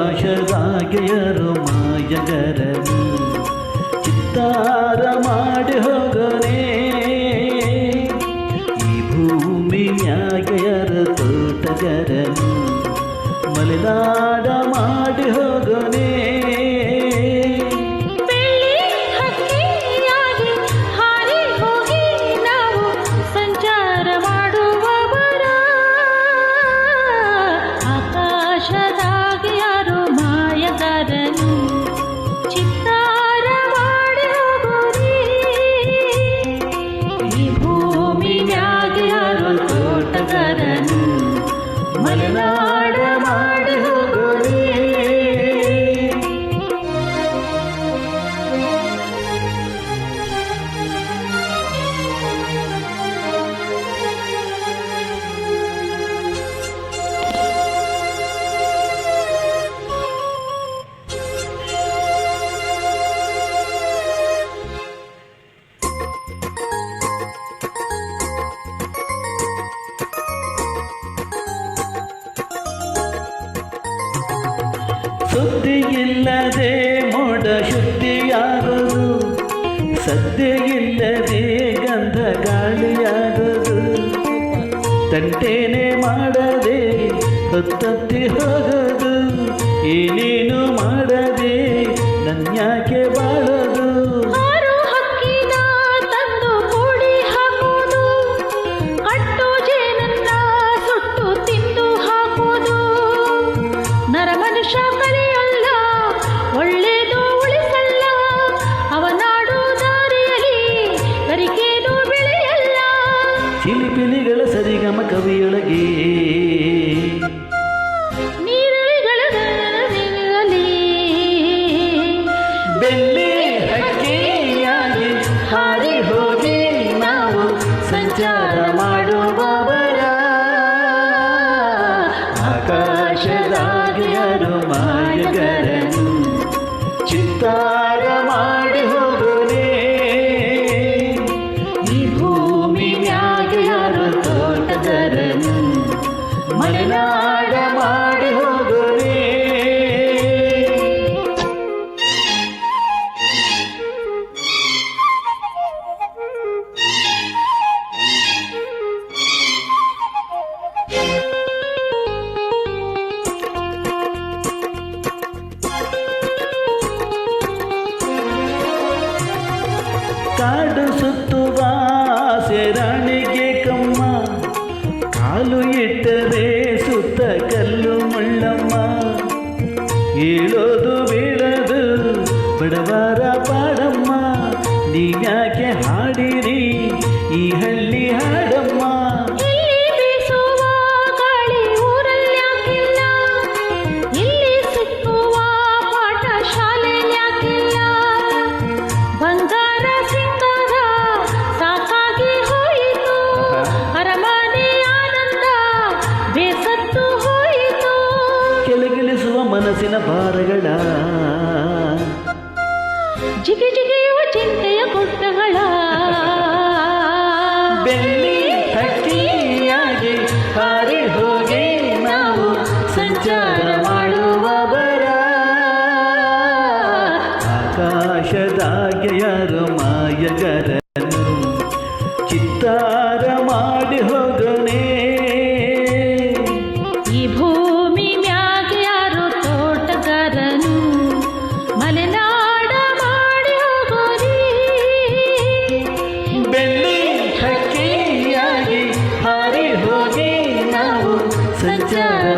ಆಕಾಶದಾಗೆಯರು ಮಾಯಗರನು ಚಿತ್ತಾರ ಮಾಡಿ ಹೋಗನೆ ಈ ಭೂಮಿ ಮ್ಯಾಗೆಯರ ತೋಟಗರನು ಮಲೆನಾಡ ಮಾಡಿ ಹೋಗನೆ ಮಲೆನಾಡ ಮಾಡಿ ಹೋಗೋಣ ಸುದ್ದಿ ಇಲ್ಲದೆ ಮೋಡ ಶುದ್ಧಿಯಾಗದು ಸದ್ಯ ಇಲ್ಲದೆ ಗಂಧ ಗಾಳಿಯಾಗದು ತಂಟೇನೆ ಮಾಡದೆ ಹೊತ್ತತ್ತಿ ಹೋಗದು ಏನೇನು ಮಾಡದೆ ನನ್ಯಾಕೆ ಬಾಳದು ಚಿಲಿಪಿಲಿಗಳ ಸರಿಗಮ ಕವಿಯೊಳಗೆ ಬೆಳ್ಳಿ ಹಕ್ಕಿಯಾಗಿ ಹಾರಿ ಹೋಗಿ ನಾವು ಸಂಚಾರ ಮಾಡುವವರ ಆಕಾಶದಾಗಿ ಯಾರು ಮಾಯಗರನು ಚಿತ್ತಾರ ಮಾಡಿ ಹೋಗೋನೆ ಈ ಭೂಮಿ ಯಾರು ತೋಟಗರನು ಮಲೆನಾಡ ಮಾಡಿ ಹೋಗೋನೆ ಕಾಡು ಸುತ್ತುವ ಸೆರಾಣಿಗೆ ಕಮ್ಮ ಕಾಲು ಇಟ್ಟರೆ ಸುತ್ತ ಕಲ್ಲು ಮುಳ್ಳಮ್ಮ ಹೇಳೋದು ಬೀಳದು ಬಡವರ ಪಾಡಮ್ಮ ನೀವ್ಯಾಕೆ ಹಾಡಿರಿ ಈ ಹಳ್ಳಿ ಹಾಡಮ್ಮ ಕೆಳಗಿಳಿಸುವ ಮನಸ್ಸಿನ ಭಾರಗಳ ಜಿಗಿ ಜಿಗಿಯುವ ಚಿಂತೆಯ ಗುಡ್ಡಗಳ ಬೆಳ್ಳಿ ಹಕ್ಕಿಯಾಗಿ ಹಾರಿ ಹೋಗಿ ನಾವು ಸಂಚಾರ ಮಾಡುವವರ ಆಕಾಶದಾಗೆ ಯಾರು ಮಾಯಗರನು ಚಿತ್ತಾರ ಮಾಡಿ ಹೋಗನೆ ಈ ಭೂಮಿ ಮ್ಯಾಗೆ ಯಾರು ತೋಟಗಾರನು ಮಲೆನಾಡ ಮಾಡಿ ಹೋಗೋರಿ ಬೆಳ್ಳಿ ಹಕ್ಕಿಯಾಗಿ ಹಾರಿ ಹೋಗಿ ನಾವು ಸಂಚಾರ